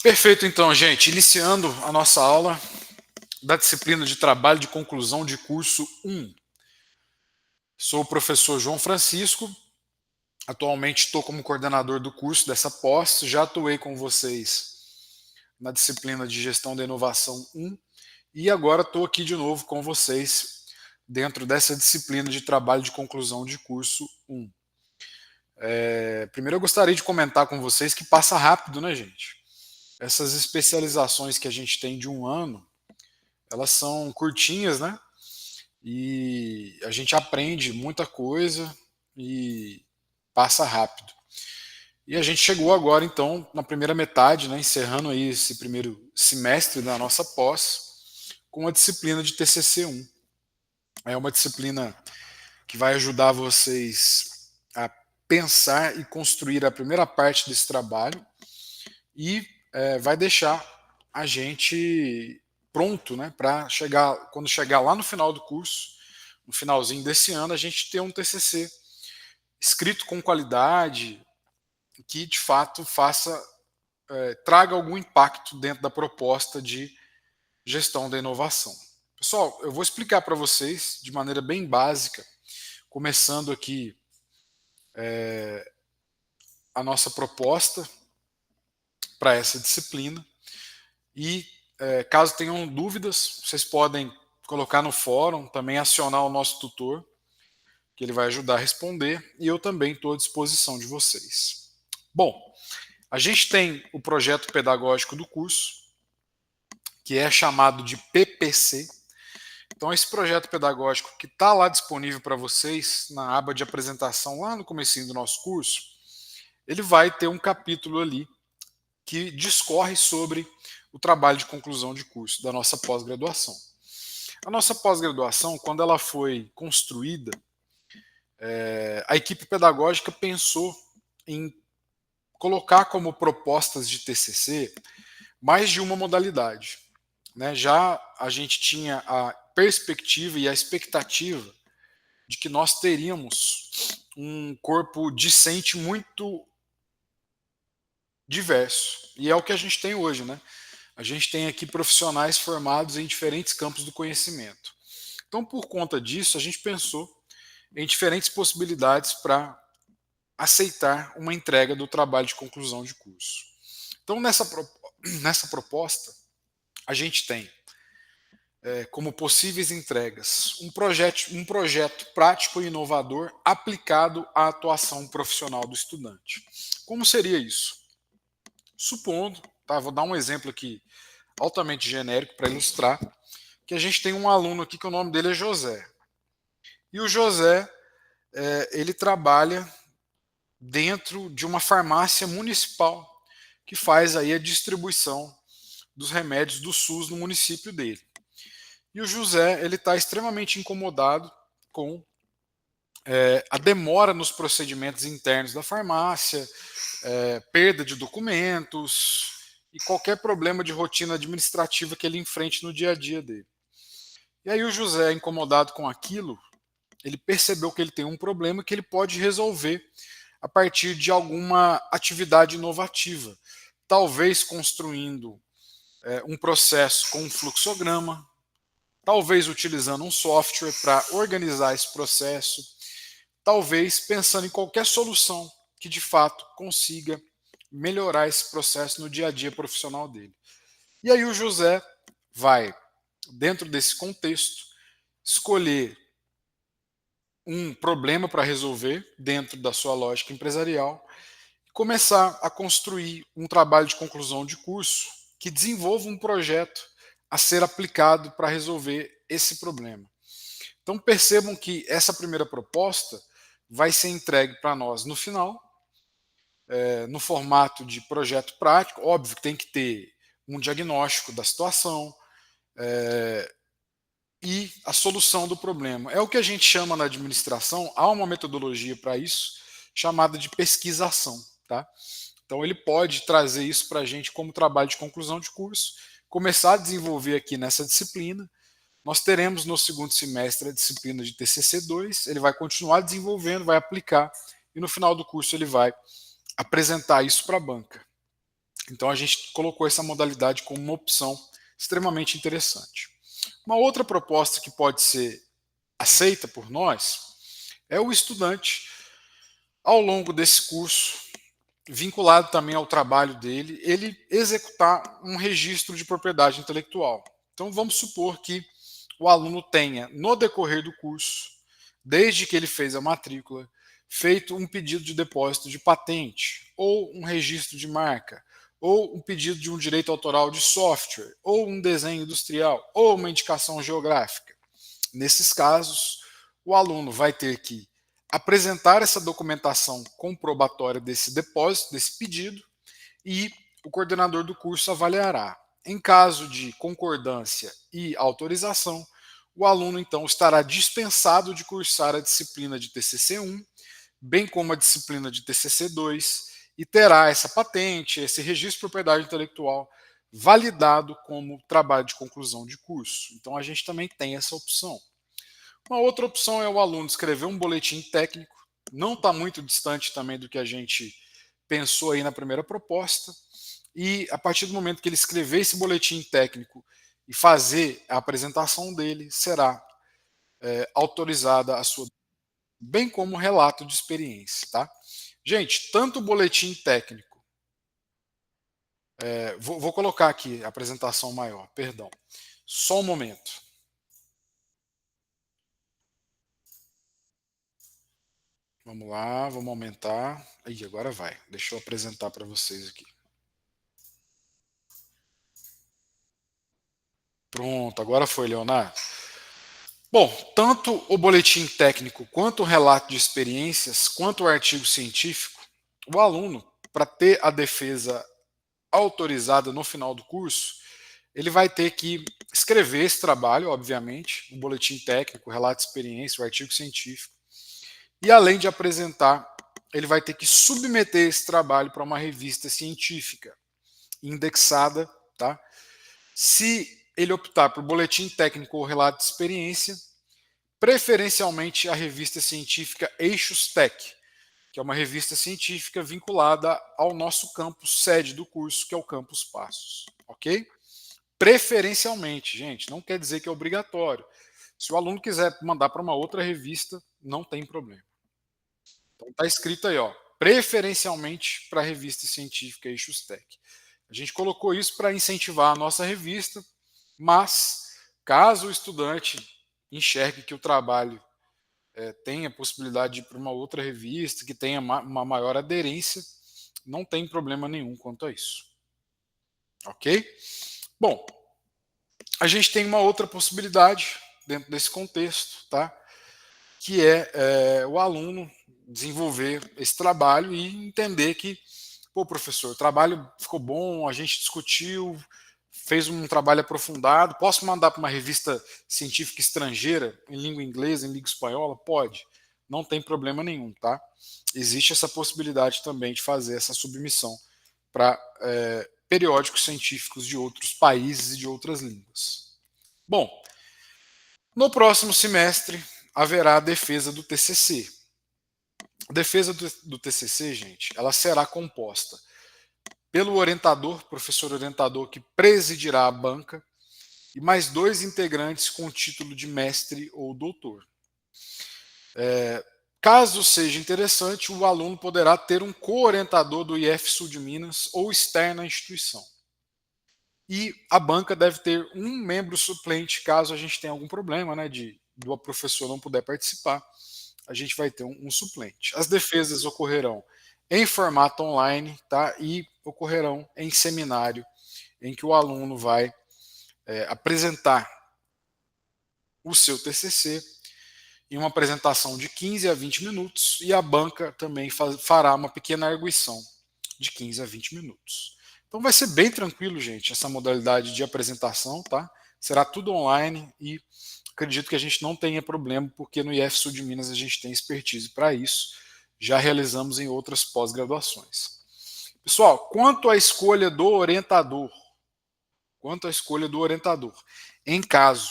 Perfeito, então, gente. Iniciando a nossa aula da disciplina de trabalho de conclusão de curso 1. Sou o professor João Francisco. Atualmente estou como coordenador do curso dessa pós. Já atuei com vocês na disciplina de gestão da inovação 1 e agora estou aqui de novo com vocês dentro dessa disciplina de trabalho de conclusão de curso 1. Primeiro eu gostaria de comentar com vocês que passa rápido, né, gente? Essas especializações que a gente tem de um ano, elas são curtinhas, né? E a gente aprende muita coisa e passa rápido. E a gente chegou agora, então, na primeira metade, né, encerrando aí esse primeiro semestre da nossa pós, com a disciplina de TCC1. É uma disciplina que vai ajudar vocês a pensar e construir a primeira parte desse trabalho e vai deixar a gente pronto, né, para chegar, quando chegar lá no final do curso, no finalzinho desse ano, a gente ter um TCC escrito com qualidade, que de fato traga algum impacto dentro da proposta de gestão da inovação. Pessoal, eu vou explicar para vocês de maneira bem básica, começando aqui a nossa proposta para essa disciplina. E caso tenham dúvidas, vocês podem colocar no fórum, também acionar o nosso tutor, que ele vai ajudar a responder, e eu também estou à disposição de vocês. Bom, a gente tem o projeto pedagógico do curso, que é chamado de PPC. Então, esse projeto pedagógico que está lá disponível para vocês, na aba de apresentação, lá no comecinho do nosso curso, ele vai ter um capítulo ali que discorre sobre o trabalho de conclusão de curso da nossa pós-graduação. A nossa pós-graduação, quando ela foi construída, a equipe pedagógica pensou em colocar como propostas de TCC mais de uma modalidade. Né? Já a gente tinha a perspectiva e a expectativa de que nós teríamos um corpo discente muito diverso. E é o que a gente tem hoje, né? A gente tem aqui profissionais formados em diferentes campos do conhecimento. Então, por conta disso, a gente pensou em diferentes possibilidades para aceitar uma entrega do trabalho de conclusão de curso. Então, nessa proposta, a gente tem como possíveis entregas um projeto prático e inovador aplicado à atuação profissional do estudante. Como seria isso? Supondo, tá, vou dar um exemplo aqui altamente genérico para ilustrar, que a gente tem um aluno aqui que o nome dele é José. E o José, ele trabalha dentro de uma farmácia municipal que faz aí a distribuição dos remédios do SUS no município dele. E o José, ele está extremamente incomodado com a demora nos procedimentos internos da farmácia, perda de documentos e qualquer problema de rotina administrativa que ele enfrente no dia a dia dele. E aí o José, incomodado com aquilo, ele percebeu que ele tem um problema que ele pode resolver a partir de alguma atividade inovativa, talvez construindo um processo com um fluxograma, talvez utilizando um software para organizar esse processo, talvez pensando em qualquer solução que de fato consiga melhorar esse processo no dia a dia profissional dele. E aí o José vai, dentro desse contexto, escolher um problema para resolver dentro da sua lógica empresarial e começar a construir um trabalho de conclusão de curso que desenvolva um projeto a ser aplicado para resolver esse problema. Então percebam que essa primeira proposta vai ser entregue para nós no final, no formato de projeto prático. Óbvio que tem que ter um diagnóstico da situação e a solução do problema. É o que a gente chama na administração, há uma metodologia para isso, chamada de pesquisação. Tá? Então ele pode trazer isso para a gente como trabalho de conclusão de curso, começar a desenvolver aqui nessa disciplina. Nós teremos no segundo semestre a disciplina de TCC2, ele vai continuar desenvolvendo, vai aplicar, e no final do curso ele vai apresentar isso para a banca. Então a gente colocou essa modalidade como uma opção extremamente interessante. Uma outra proposta que pode ser aceita por nós é o estudante, ao longo desse curso, vinculado também ao trabalho dele, ele executar um registro de propriedade intelectual. Então vamos supor que o aluno tenha, no decorrer do curso, desde que ele fez a matrícula, feito um pedido de depósito de patente, ou um registro de marca, ou um pedido de um direito autoral de software, ou um desenho industrial, ou uma indicação geográfica. Nesses casos, o aluno vai ter que apresentar essa documentação comprobatória desse depósito, desse pedido, e o coordenador do curso avaliará. Em caso de concordância e autorização, o aluno então estará dispensado de cursar a disciplina de TCC1, bem como a disciplina de TCC2, e terá essa patente, esse registro de propriedade intelectual validado como trabalho de conclusão de curso. Então a gente também tem essa opção. Uma outra opção é o aluno escrever um boletim técnico, não está muito distante também do que a gente pensou aí na primeira proposta, e a partir do momento que ele escrever esse boletim técnico e fazer a apresentação dele, será autorizada a sua, bem como relato de experiência, tá? Gente, tanto o boletim técnico, vou colocar aqui a apresentação maior, perdão, só um momento. Vamos lá, vamos aumentar. Aí, agora vai. Deixa eu apresentar para vocês aqui. Pronto, agora foi, Leonardo. Bom, tanto o boletim técnico, quanto o relato de experiências, quanto o artigo científico, o aluno, para ter a defesa autorizada no final do curso, ele vai ter que escrever esse trabalho, obviamente, o boletim técnico, o relato de experiência, o artigo científico, e além de apresentar, ele vai ter que submeter esse trabalho para uma revista científica indexada, tá? Se ele optar por boletim técnico ou relato de experiência, preferencialmente a revista científica Eixos Tech, que é uma revista científica vinculada ao nosso campus sede do curso, que é o Campus Passos, ok? Preferencialmente, gente, não quer dizer que é obrigatório. Se o aluno quiser mandar para uma outra revista, não tem problema. Então está escrito aí, ó, preferencialmente para a revista científica Eixos Tech. A gente colocou isso para incentivar a nossa revista, mas caso o estudante enxergue que o trabalho tenha a possibilidade de ir para uma outra revista, que tenha uma maior aderência, não tem problema nenhum quanto a isso. Ok? Bom, a gente tem uma outra possibilidade dentro desse contexto, tá? Que é o aluno desenvolver esse trabalho e entender que, pô, professor, o trabalho ficou bom, a gente discutiu, fez um trabalho aprofundado, posso mandar para uma revista científica estrangeira, em língua inglesa, em língua espanhola? Pode, não tem problema nenhum, tá? Existe essa possibilidade também de fazer essa submissão para periódicos científicos de outros países e de outras línguas. Bom, no próximo semestre haverá a defesa do TCC. A defesa do TCC, gente, ela será composta pelo orientador, professor orientador que presidirá a banca, e mais 2 integrantes com título de mestre ou doutor. Caso seja interessante, o aluno poderá ter um co-orientador do IF Sul de Minas ou externo à instituição. E a banca deve ter um membro suplente caso a gente tenha algum problema, né, do professor não puder participar. A gente vai ter um suplente. As defesas ocorrerão em formato online, tá? E ocorrerão em seminário, em que o aluno vai apresentar o seu TCC em uma apresentação de 15 a 20 minutos e a banca também fará uma pequena arguição de 15 a 20 minutos. Então vai ser bem tranquilo, gente, essa modalidade de apresentação, tá? Será tudo online e acredito que a gente não tenha problema, porque no IF Sul de Minas a gente tem expertise para isso, já realizamos em outras pós-graduações. Pessoal, quanto à escolha do orientador, em caso,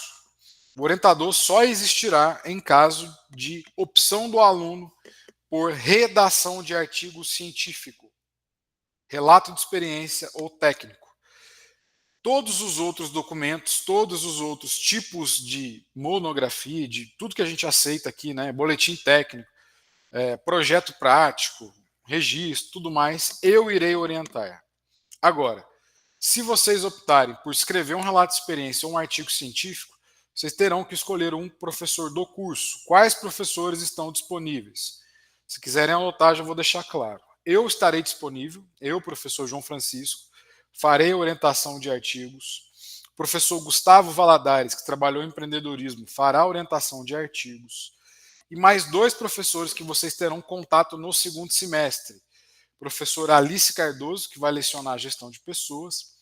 o orientador só existirá em caso de opção do aluno por redação de artigo científico. relato de experiência ou técnico. Todos os outros documentos, todos os outros tipos de monografia, de tudo que a gente aceita aqui, né, boletim técnico, projeto prático, registro, tudo mais, eu irei orientar. Agora, se vocês optarem por escrever um relato de experiência ou um artigo científico, vocês terão que escolher um professor do curso. Quais professores estão disponíveis? Se quiserem anotar, já vou deixar claro. Eu estarei disponível, eu, professor João Francisco, farei orientação de artigos. O professor Gustavo Valadares, que trabalhou em empreendedorismo, fará orientação de artigos. E mais 2 professores que vocês terão contato no segundo semestre. Professora Alice Cardoso, que vai lecionar gestão de pessoas,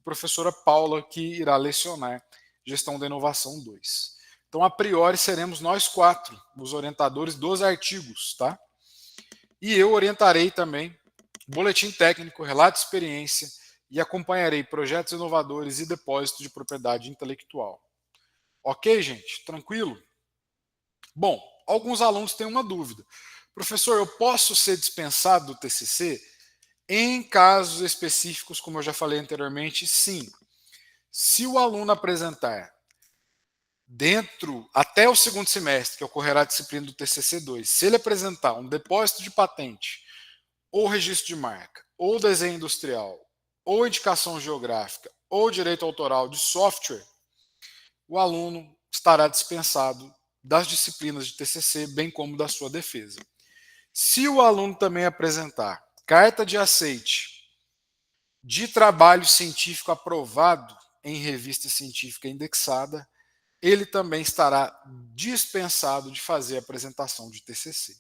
professora Paula, que irá lecionar gestão da inovação 2. Então, a priori, seremos nós 4, os orientadores dos artigos, tá? E eu orientarei também boletim técnico, relato de experiência e acompanharei projetos inovadores e depósito de propriedade intelectual. Ok, gente? Tranquilo? Bom, alguns alunos têm uma dúvida. Professor, eu posso ser dispensado do TCC? Em casos específicos, como eu já falei anteriormente, sim. Se o aluno apresentar até o segundo semestre, que ocorrerá a disciplina do TCC2, se ele apresentar um depósito de patente, ou registro de marca, ou desenho industrial, ou indicação geográfica, ou direito autoral de software, o aluno estará dispensado das disciplinas de TCC, bem como da sua defesa. Se o aluno também apresentar carta de aceite de trabalho científico aprovado em revista científica indexada, ele também estará dispensado de fazer a apresentação de TCC.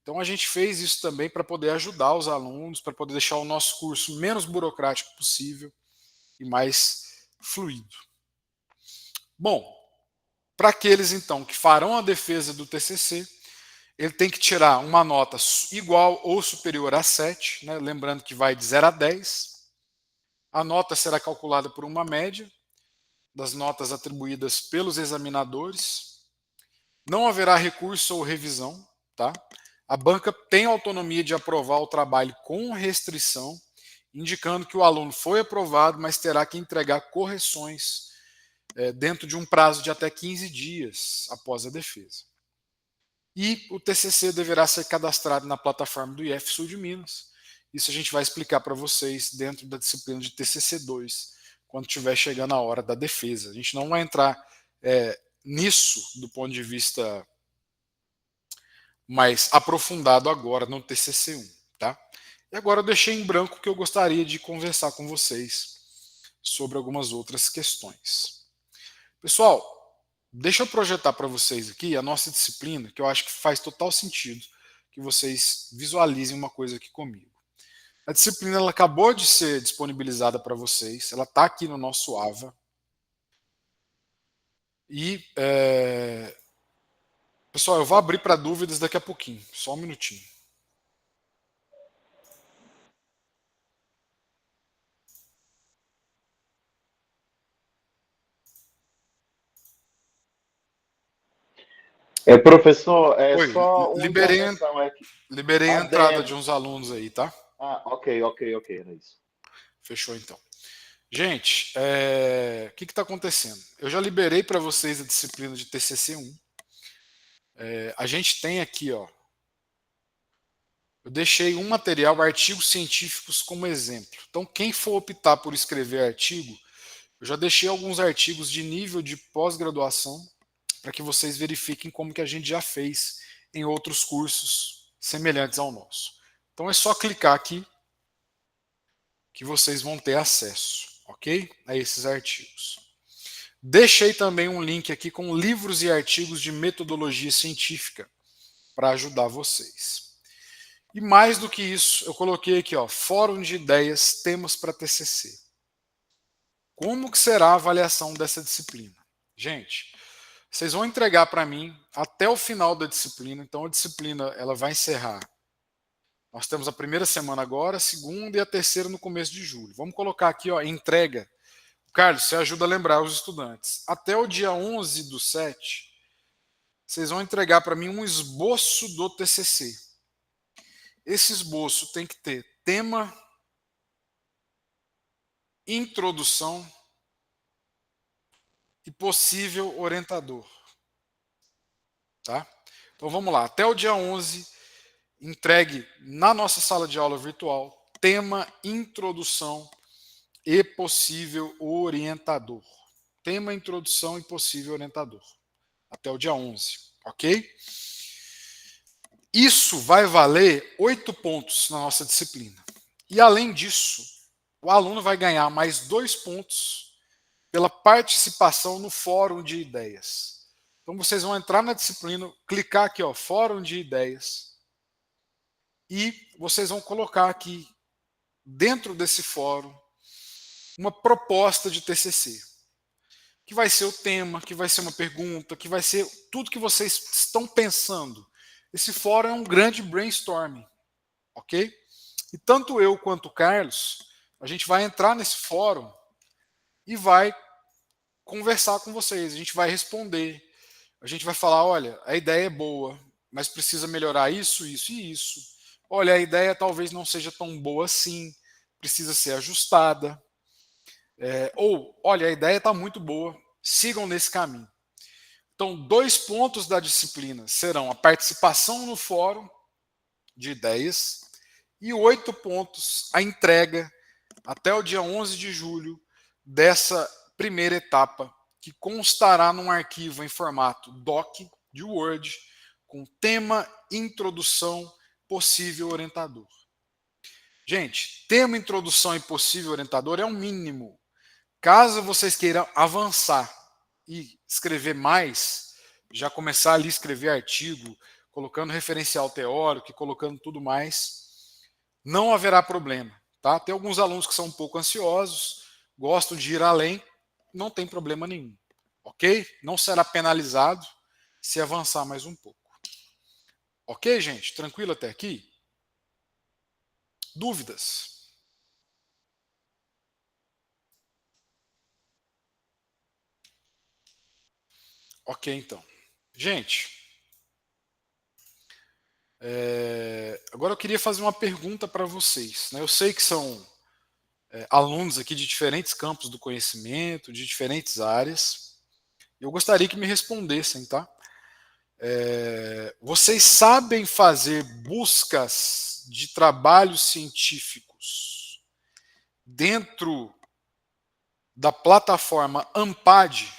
Então a gente fez isso também para poder ajudar os alunos, para poder deixar o nosso curso menos burocrático possível e mais fluido. Bom, para aqueles então que farão a defesa do TCC, ele tem que tirar uma nota igual ou superior a 7, né? Lembrando que vai de 0 a 10. A nota será calculada por uma média das notas atribuídas pelos examinadores. Não haverá recurso ou revisão, tá? A banca tem autonomia de aprovar o trabalho com restrição, indicando que o aluno foi aprovado, mas terá que entregar correções dentro de um prazo de até 15 dias após a defesa. E o TCC deverá ser cadastrado na plataforma do IF Sul de Minas. Isso a gente vai explicar para vocês dentro da disciplina de TCC2, quando estiver chegando a hora da defesa. A gente não vai entrar nisso do ponto de vista mais aprofundado agora no TCC1, tá? E agora eu deixei em branco que eu gostaria de conversar com vocês sobre algumas outras questões. Pessoal, deixa eu projetar para vocês aqui a nossa disciplina, que eu acho que faz total sentido que vocês visualizem uma coisa aqui comigo. A disciplina ela acabou de ser disponibilizada para vocês, ela está aqui no nosso AVA. E, pessoal, eu vou abrir para dúvidas daqui a pouquinho, só um minutinho. Professor, Oi, só uma liberei, intervenção. liberei a entrada de Adendo. uns alunos aí, tá? Ok, era isso. Fechou então. Gente, o que está acontecendo? Eu já liberei para vocês a disciplina de TCC1. A gente tem aqui, ó, eu deixei um material, artigos científicos, como exemplo. Então, quem for optar por escrever artigo, eu já deixei alguns artigos de nível de pós-graduação para que vocês verifiquem como que a gente já fez em outros cursos semelhantes ao nosso. Então, é só clicar aqui que vocês vão ter acesso, ok? A esses artigos. Deixei também um link aqui com livros e artigos de metodologia científica para ajudar vocês. E mais do que isso, eu coloquei aqui, ó, fórum de ideias, temas para TCC. Como que será a avaliação dessa disciplina? Gente, vocês vão entregar para mim até o final da disciplina. Então a disciplina ela vai encerrar. Nós temos a primeira semana agora, a segunda e a terceira no começo de julho. Vamos colocar aqui, ó, entrega. Carlos, você ajuda a lembrar os estudantes. Até o dia 11/7, vocês vão entregar para mim um esboço do TCC. Esse esboço tem que ter tema, introdução e possível orientador. Tá? Então vamos lá, até o dia 11, entregue na nossa sala de aula virtual tema introdução e possível orientador. Tema introdução e possível orientador. Até o dia 11, ok? Isso vai valer 8 pontos na nossa disciplina. E além disso, o aluno vai ganhar mais 2 pontos pela participação no fórum de ideias. Então vocês vão entrar na disciplina, clicar aqui, ó, fórum de ideias, e vocês vão colocar aqui, dentro desse fórum, uma proposta de TCC. Que vai ser o tema, que vai ser uma pergunta, que vai ser tudo que vocês estão pensando. Esse fórum é um grande brainstorming, ok? E tanto eu quanto o Carlos, a gente vai entrar nesse fórum e vai conversar com vocês, a gente vai responder, a gente vai falar, olha, a ideia é boa, mas precisa melhorar isso, isso e isso. Olha, a ideia talvez não seja tão boa assim, precisa ser ajustada. Ou, olha, a ideia está muito boa, sigam nesse caminho. Então, 2 pontos da disciplina serão a participação no fórum de ideias e 8 pontos a entrega até o dia 11 de julho dessa primeira etapa, que constará num arquivo em formato doc de Word com tema, introdução, possível orientador. Gente, tema, introdução e possível orientador é um mínimo. Caso vocês queiram avançar e escrever mais, já começar ali a escrever artigo, colocando referencial teórico e colocando tudo mais, não haverá problema. Tá? Tem alguns alunos que são um pouco ansiosos, gostam de ir além, não tem problema nenhum. Ok? Não será penalizado se avançar mais um pouco. Ok, gente? Tranquilo até aqui? Dúvidas? Ok, então. Gente, agora eu queria fazer uma pergunta para vocês. Né? Eu sei que são alunos aqui de diferentes campos do conhecimento, de diferentes áreas. Eu gostaria que me respondessem, tá? Vocês sabem fazer buscas de trabalhos científicos dentro da plataforma Ampad?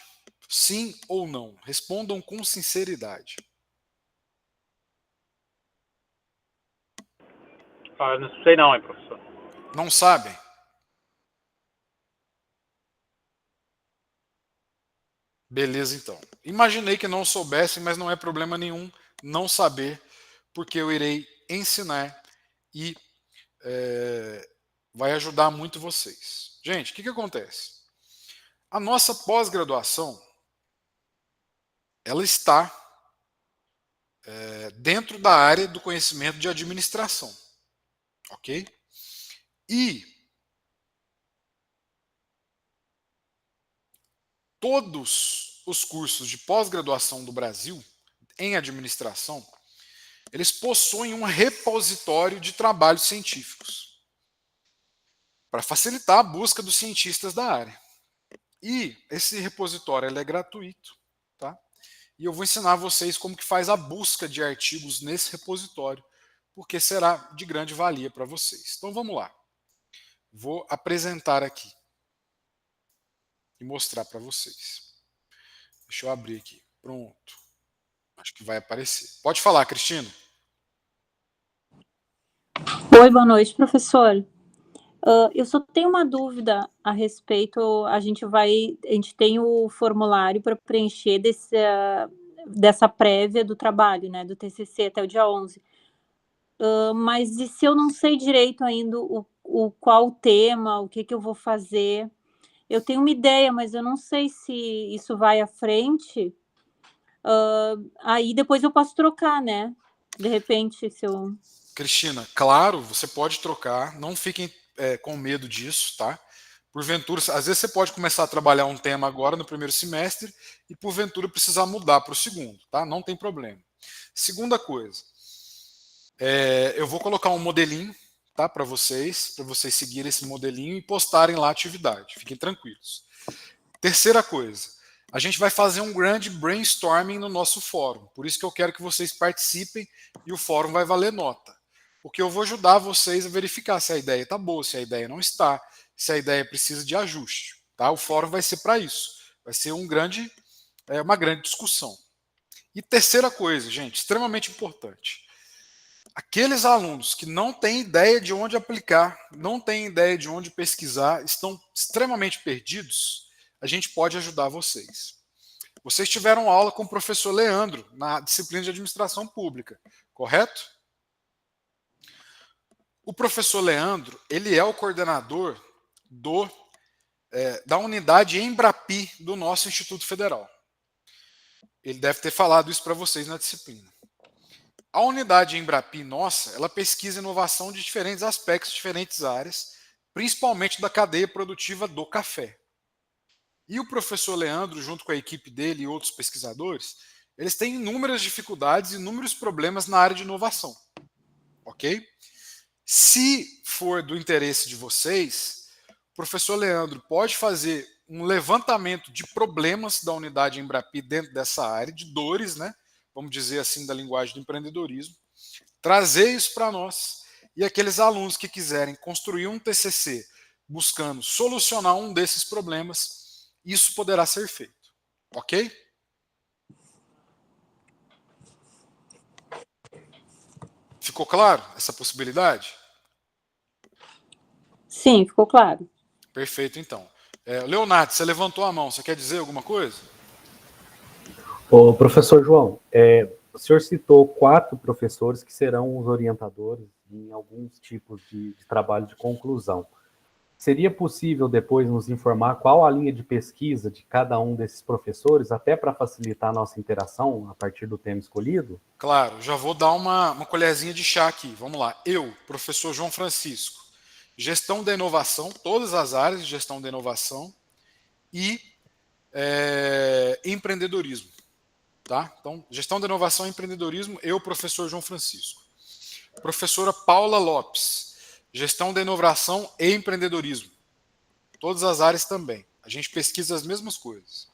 Sim ou não? Respondam com sinceridade. Não sei não, hein, professor. Não sabem? Beleza, então. Imaginei que não soubessem, mas não é problema nenhum não saber, porque eu irei ensinar e vai ajudar muito vocês. Gente, o que acontece? A nossa pós-graduação, ela está dentro da área do conhecimento de administração, ok? E todos os cursos de pós-graduação do Brasil em administração, eles possuem um repositório de trabalhos científicos para facilitar a busca dos cientistas da área. E esse repositório ele é gratuito, tá? E eu vou ensinar vocês como que faz a busca de artigos nesse repositório, porque será de grande valia para vocês. Então vamos lá. Vou apresentar aqui e mostrar para vocês. Deixa eu abrir aqui. Pronto. Acho que vai aparecer. Pode falar, Cristina. Oi, boa noite, professor. Eu só tenho uma dúvida a respeito. A gente tem o formulário para preencher dessa prévia do trabalho, né, do TCC até o dia 11. Mas e se eu não sei direito ainda qual o tema, o que eu vou fazer? Eu tenho uma ideia, mas eu não sei se isso vai à frente. Aí depois eu posso trocar, né? De repente, se eu... Cristina, claro, você pode trocar, não fiquem com medo disso, tá? Porventura, às vezes você pode começar a trabalhar um tema agora no primeiro semestre e porventura precisar mudar para o segundo, tá? Não tem problema. Segunda coisa, eu vou colocar um modelinho, tá? Para vocês seguirem esse modelinho e postarem lá a atividade. Fiquem tranquilos. Terceira coisa, a gente vai fazer um grande brainstorming no nosso fórum. Por isso que eu quero que vocês participem e o fórum vai valer nota. Porque eu vou ajudar vocês a verificar se a ideia está boa, se a ideia não está, se a ideia precisa de ajuste. Tá? O fórum vai ser para isso. Vai ser uma grande discussão. E terceira coisa, gente, extremamente importante. Aqueles alunos que não têm ideia de onde aplicar, não têm ideia de onde pesquisar, estão extremamente perdidos, a gente pode ajudar vocês. Vocês tiveram aula com o professor Leandro na disciplina de administração pública, correto? O professor Leandro, ele é o coordenador da unidade Embrapi do nosso Instituto Federal. Ele deve ter falado isso para vocês na disciplina. A unidade Embrapi nossa, ela pesquisa inovação de diferentes aspectos, diferentes áreas, principalmente da cadeia produtiva do café. E o professor Leandro, junto com a equipe dele e outros pesquisadores, eles têm inúmeras dificuldades e inúmeros problemas na área de inovação. Ok? Se for do interesse de vocês, o professor Leandro pode fazer um levantamento de problemas da unidade Embrapi dentro dessa área, de dores, né? Vamos dizer assim, da linguagem do empreendedorismo, trazer isso para nós e aqueles alunos que quiserem construir um TCC buscando solucionar um desses problemas, isso poderá ser feito. Ok? Ficou claro essa possibilidade? Sim, ficou claro. Perfeito, então. Leonardo, você levantou a mão, você quer dizer alguma coisa? Ô, professor João, o senhor citou 4 professores que serão os orientadores em alguns tipos de trabalho de conclusão. Seria possível depois nos informar qual a linha de pesquisa de cada um desses professores, até para facilitar a nossa interação a partir do tema escolhido? Claro, já vou dar uma colherzinha de chá aqui. Vamos lá. Eu, professor João Francisco, gestão da inovação, todas as áreas de gestão da inovação e empreendedorismo. Tá? Então, gestão da inovação e empreendedorismo, eu, professor João Francisco. Professora Paula Lopes, gestão da inovação e empreendedorismo. Todas as áreas também. A gente pesquisa as mesmas coisas.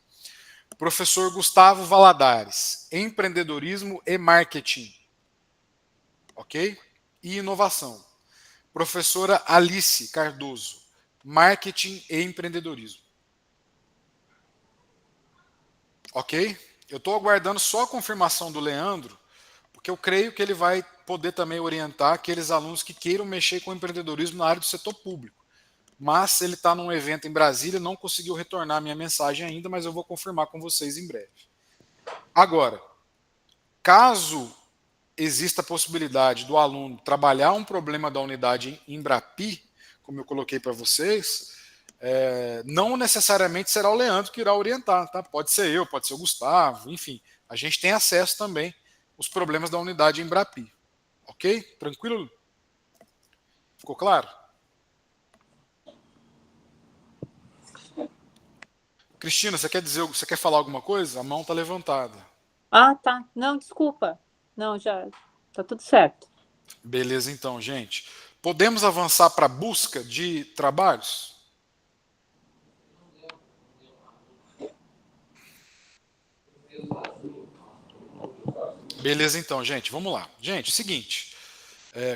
Professor Gustavo Valadares, empreendedorismo e marketing. Ok? E inovação. Professora Alice Cardoso, marketing e empreendedorismo. Ok? Eu estou aguardando só a confirmação do Leandro, porque eu creio que ele vai poder também orientar aqueles alunos que queiram mexer com empreendedorismo na área do setor público. Mas ele está num evento em Brasília, não conseguiu retornar a minha mensagem ainda, mas eu vou confirmar com vocês em breve. Agora, caso exista a possibilidade do aluno trabalhar um problema da unidade Embrapi, como eu coloquei para vocês, não necessariamente será o Leandro que irá orientar, tá? Pode ser eu, pode ser o Gustavo, enfim. A gente tem acesso também aos problemas da unidade Embrapi. Ok? Tranquilo? Ficou claro? Cristina, você quer falar alguma coisa? A mão está levantada. Ah, tá. Não, desculpa. Não, já tá tudo certo. Beleza, então, gente. Podemos avançar para a busca de trabalhos? Beleza, então, gente, vamos lá. Gente, seguinte,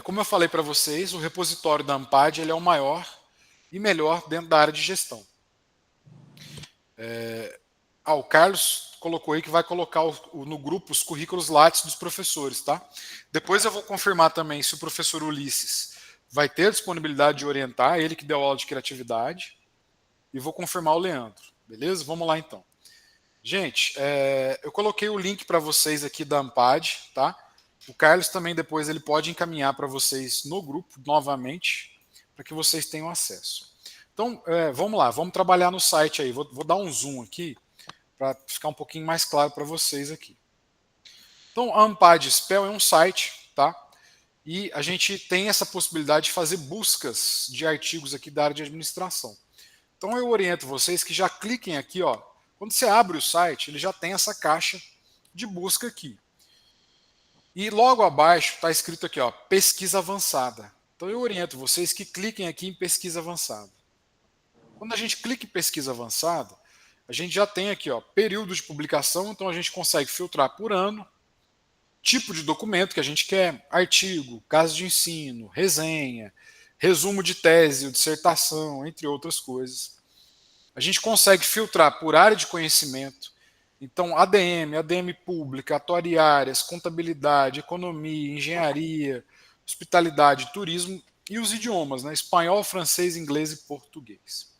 como eu falei para vocês, o repositório da AMPAD ele é o maior e melhor dentro da área de gestão. O Carlos colocou aí que vai colocar no grupo os currículos Lattes dos professores, tá? Depois eu vou confirmar também se o professor Ulisses vai ter disponibilidade de orientar, ele que deu aula de criatividade, e vou confirmar o Leandro, beleza? Vamos lá, então. Gente, eu coloquei o link para vocês aqui da AMPAD, tá? O Carlos também depois ele pode encaminhar para vocês no grupo novamente, para que vocês tenham acesso. Então, vamos lá, vamos trabalhar no site aí. Vou dar um zoom aqui, para ficar um pouquinho mais claro para vocês aqui. Então, a AMPAD Spell é um site, tá? E a gente tem essa possibilidade de fazer buscas de artigos aqui da área de administração. Então, eu oriento vocês que já cliquem aqui, ó. Quando você abre o site, ele já tem essa caixa de busca aqui. E logo abaixo está escrito aqui, ó, pesquisa avançada. Então eu oriento vocês que cliquem aqui em pesquisa avançada. Quando a gente clica em pesquisa avançada, a gente já tem aqui, ó, período de publicação, então a gente consegue filtrar por ano, tipo de documento que a gente quer, artigo, caso de ensino, resenha, resumo de tese ou dissertação, entre outras coisas. A gente consegue filtrar por área de conhecimento, então ADM pública, atuariárias, contabilidade, economia, engenharia, hospitalidade, turismo e os idiomas, né? Espanhol, francês, inglês e português.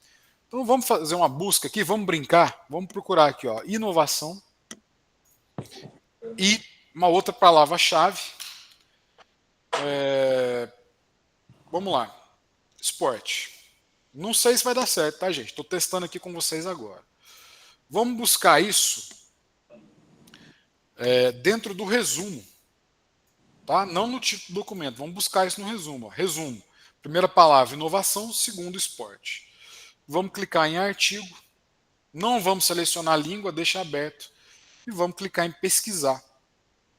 Então vamos fazer uma busca aqui, vamos brincar, vamos procurar aqui, ó, inovação e uma outra palavra-chave. Vamos lá, esporte. Não sei se vai dar certo, tá, gente? Estou testando aqui com vocês agora. Vamos buscar isso dentro do resumo, tá? Não no título do documento. Vamos buscar isso no resumo. Ó. Resumo. Primeira palavra, inovação. Segundo, esporte. Vamos clicar em artigo. Não vamos selecionar a língua, deixa aberto. E vamos clicar em pesquisar.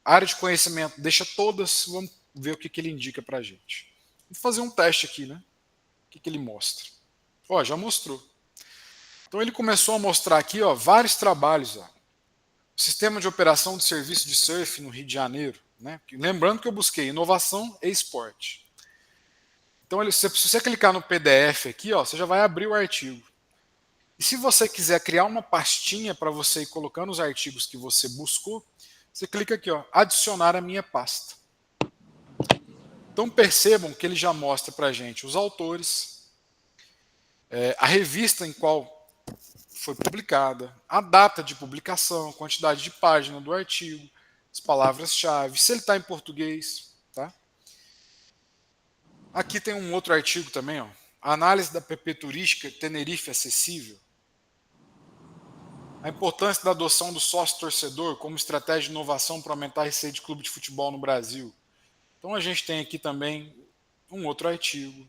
Área de conhecimento, deixa todas. Vamos ver o que ele indica para a gente. Vou fazer um teste aqui, né? O que ele mostra. Ó, já mostrou. Então ele começou a mostrar aqui, ó, vários trabalhos. Ó. Sistema de operação de serviço de surf no Rio de Janeiro. Né? Lembrando que eu busquei inovação e esporte. Então, se você clicar no PDF aqui, ó, você já vai abrir o artigo. E se você quiser criar uma pastinha para você ir colocando os artigos que você buscou, você clica aqui, ó, adicionar a minha pasta. Então percebam que ele já mostra para a gente os autores, a revista em qual foi publicada, a data de publicação, quantidade de página do artigo, as palavras-chave, se ele está em português. Tá? Aqui tem um outro artigo também, ó, análise da PP turística Tenerife acessível. A importância da adoção do sócio-torcedor como estratégia de inovação para aumentar a receita de clube de futebol no Brasil. Então a gente tem aqui também um outro artigo.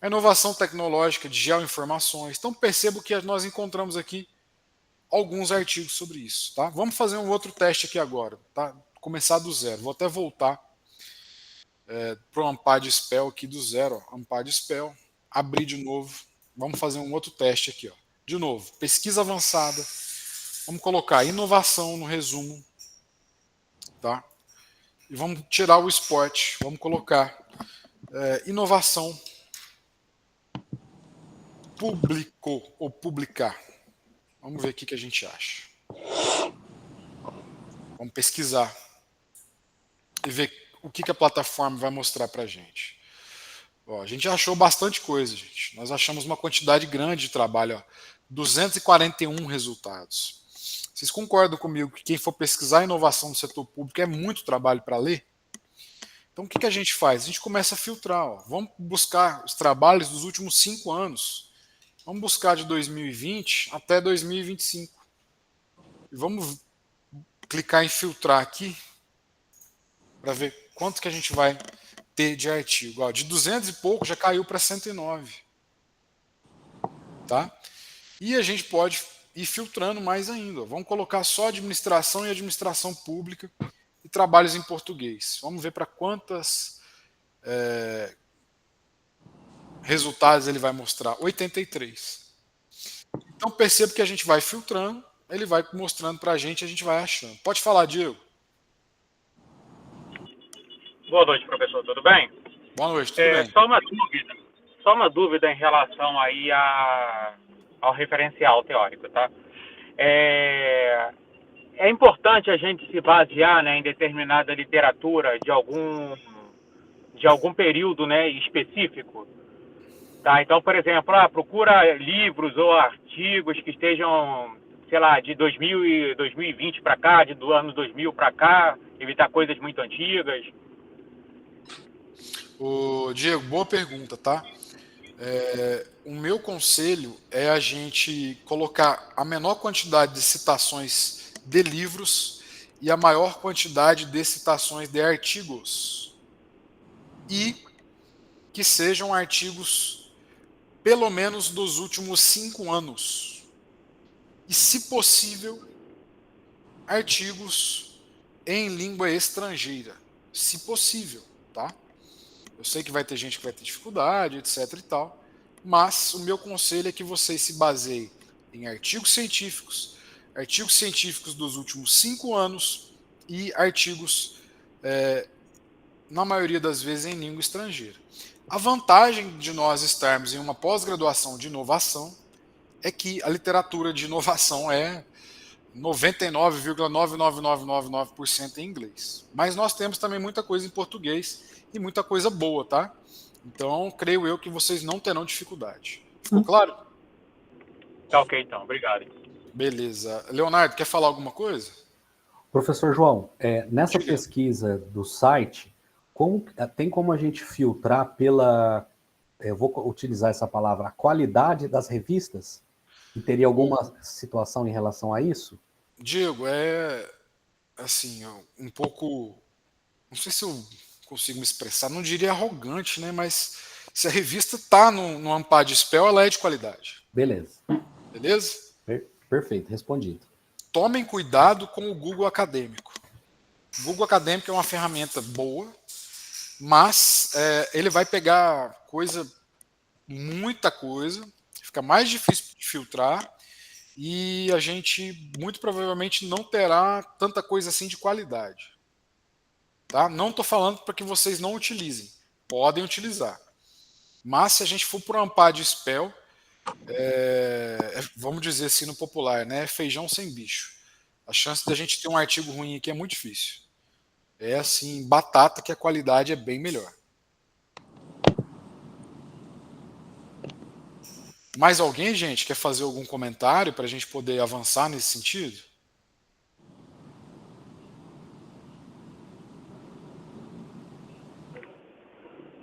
A inovação tecnológica de geoinformações. Então percebo que nós encontramos aqui alguns artigos sobre isso. Tá? Vamos fazer um outro teste aqui agora. Tá? Começar do zero. Vou até voltar para o Ampad Spell aqui do zero. Ó. Ampad Spell. Abrir de novo. Vamos fazer um outro teste aqui. Ó. De novo, pesquisa avançada. Vamos colocar inovação no resumo. Tá? E vamos tirar o esporte. Vamos colocar inovação. Publicou ou publicar. Vamos ver o que a gente acha. Vamos pesquisar. E ver o que a plataforma vai mostrar para a gente. Ó, a gente achou bastante coisa, gente. Nós achamos uma quantidade grande de trabalho. Ó. 241 resultados. Vocês concordam comigo que quem for pesquisar inovação no setor público é muito trabalho para ler? Então o que a gente faz? A gente começa a filtrar. Ó. Vamos buscar os trabalhos dos últimos 5 anos. Vamos buscar de 2020 até 2025. E vamos clicar em filtrar aqui para ver quanto que a gente vai ter de artigo. Ó, de 200 e pouco já caiu para 109. Tá? E a gente pode ir filtrando mais ainda. Ó. Vamos colocar só administração e administração pública e trabalhos em português. Vamos ver para quantas resultados ele vai mostrar. 83. Então perceba que a gente vai filtrando, ele vai mostrando para a gente vai achando. Pode falar, Diego. Boa noite, professor. Tudo bem? Boa noite, tudo bem. Só uma dúvida em relação aí ao referencial teórico, tá? É importante a gente se basear, né, em determinada literatura de algum período, né, específico. Tá? Então, por exemplo, procura livros ou artigos que estejam, sei lá, de 2020 para cá, do ano 2000 para cá, evitar coisas muito antigas. Diego, boa pergunta, tá? O meu conselho é a gente colocar a menor quantidade de citações de livros e a maior quantidade de citações de artigos. E que sejam artigos pelo menos dos últimos 5 anos. E, se possível, artigos em língua estrangeira. Se possível, tá? Eu sei que vai ter gente que vai ter dificuldade, etc e tal, mas o meu conselho é que vocês se baseiem em artigos científicos dos últimos 5 anos e artigos, na maioria das vezes, em língua estrangeira. A vantagem de nós estarmos em uma pós-graduação de inovação é que a literatura de inovação é 99,99999% em inglês. Mas nós temos também muita coisa em português e muita coisa boa, tá? Então, creio eu que vocês não terão dificuldade. Ficou claro? Tá ok, então. Obrigado. Beleza. Leonardo, quer falar alguma coisa? Professor João, nessa Diga. pesquisa do site, tem como a gente filtrar pela, eu vou utilizar essa palavra, a qualidade das revistas? E teria alguma situação em relação a isso? Diego, é assim, um pouco, não sei se eu consigo me expressar, não diria arrogante, né? Mas se a revista está no Ampad Spell, ela é de qualidade. Beleza. Beleza? Perfeito, respondido. Tomem cuidado com o Google Acadêmico. O Google Acadêmico é uma ferramenta boa, mas ele vai pegar muita coisa, fica mais difícil de filtrar e a gente muito provavelmente não terá tanta coisa assim de qualidade. Tá? Não estou falando para que vocês não utilizem, podem utilizar. Mas se a gente for por um Ampad Spell, vamos dizer assim no popular, né? Feijão sem bicho. A chance da gente ter um artigo ruim aqui é muito difícil. É assim, batata que a qualidade é bem melhor. Mais alguém, gente, quer fazer algum comentário para a gente poder avançar nesse sentido?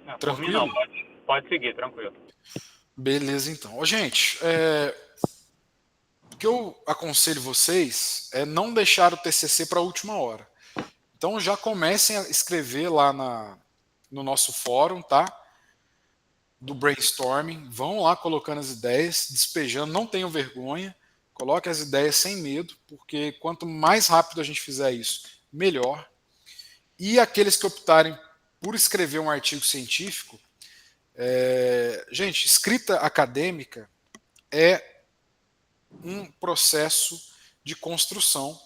Não, por mim Tranquilo? não, pode seguir, tranquilo. Beleza, então. Ô, gente, o que eu aconselho vocês é não deixar o TCC para a última hora. Então já comecem a escrever lá no nosso fórum, tá? Do brainstorming, vão lá colocando as ideias, despejando, não tenham vergonha, coloque as ideias sem medo, porque quanto mais rápido a gente fizer isso, melhor. E aqueles que optarem por escrever um artigo científico, gente, escrita acadêmica é um processo de construção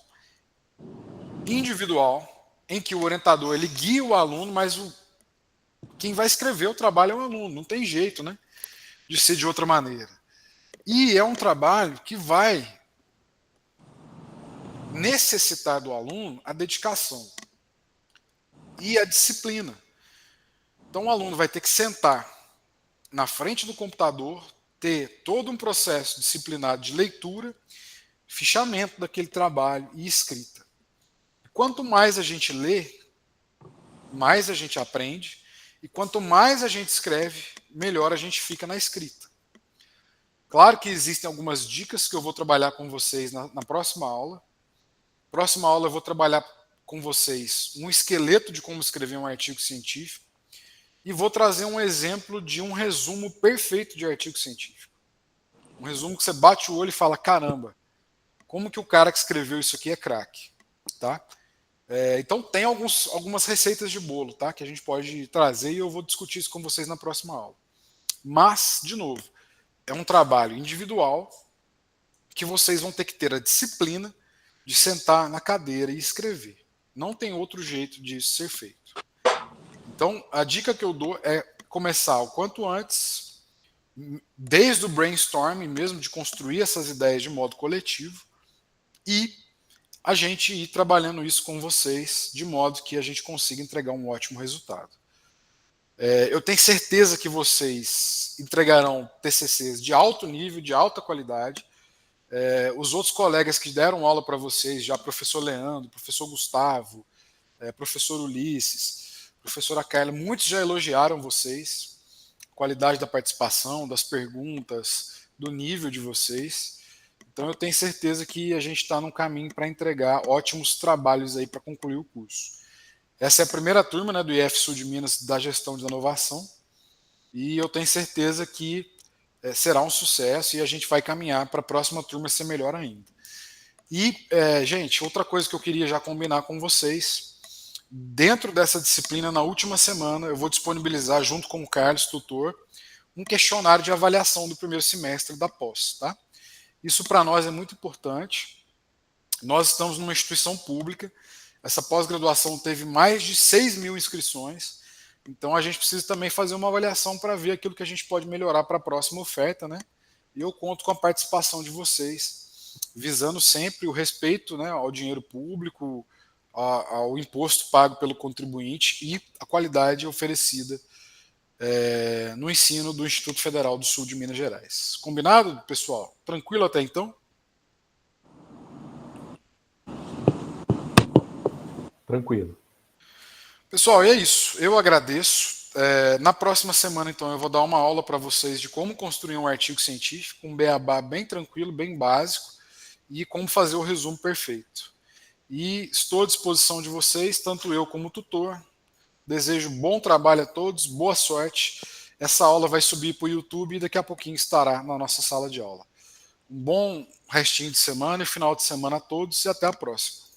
individual, em que o orientador ele guia o aluno, mas quem vai escrever o trabalho é o aluno, não tem jeito, né, de ser de outra maneira. E é um trabalho que vai necessitar do aluno a dedicação e a disciplina. Então o aluno vai ter que sentar na frente do computador, ter todo um processo disciplinado de leitura, fichamento daquele trabalho e escrita. Quanto mais a gente lê, mais a gente aprende, e quanto mais a gente escreve, melhor a gente fica na escrita. Claro que existem algumas dicas que eu vou trabalhar com vocês na próxima aula. Próxima aula eu vou trabalhar com vocês um esqueleto de como escrever um artigo científico e vou trazer um exemplo de um resumo perfeito de artigo científico. Um resumo que você bate o olho e fala, caramba, como que o cara que escreveu isso aqui é craque, tá? Então tem algumas receitas de bolo, tá? Que a gente pode trazer e eu vou discutir isso com vocês na próxima aula. Mas, de novo, é um trabalho individual que vocês vão ter que ter a disciplina de sentar na cadeira e escrever. Não tem outro jeito disso ser feito. Então, a dica que eu dou é começar o quanto antes, desde o brainstorming mesmo, de construir essas ideias de modo coletivo e a gente ir trabalhando isso com vocês de modo que a gente consiga entregar um ótimo resultado. Eu tenho certeza que vocês entregarão TCCs de alto nível, de alta qualidade. Os outros colegas que deram aula para vocês, já professor Leandro, professor Gustavo, professor Ulisses, professora Carla, muitos já elogiaram vocês, a qualidade da participação, das perguntas, do nível de vocês. Então eu tenho certeza que a gente está num caminho para entregar ótimos trabalhos aí para concluir o curso. Essa é a primeira turma, né, do IF Sul de Minas da Gestão de Inovação e eu tenho certeza que será um sucesso e a gente vai caminhar para a próxima turma ser melhor ainda. E, gente, outra coisa que eu queria já combinar com vocês dentro dessa disciplina, na última semana, eu vou disponibilizar, junto com o Carlos, tutor, um questionário de avaliação do primeiro semestre da pós. Tá? Isso para nós é muito importante. Nós estamos numa instituição pública, essa pós-graduação teve mais de 6 mil inscrições, então a gente precisa também fazer uma avaliação para ver aquilo que a gente pode melhorar para a próxima oferta, né? E eu conto com a participação de vocês, visando sempre o respeito, né, ao dinheiro público, ao imposto pago pelo contribuinte e a qualidade oferecida no ensino do Instituto Federal do Sul de Minas Gerais. Combinado, pessoal? Tranquilo até então? Tranquilo. Pessoal, é isso. Eu agradeço. Na próxima semana, então, eu vou dar uma aula para vocês de como construir um artigo científico, um beabá bem tranquilo, bem básico, e como fazer o resumo perfeito. E estou à disposição de vocês, tanto eu como o tutor. Desejo bom trabalho a todos, boa sorte. Essa aula vai subir para o YouTube e daqui a pouquinho estará na nossa sala de aula. Um bom restinho de semana e final de semana a todos e até a próxima.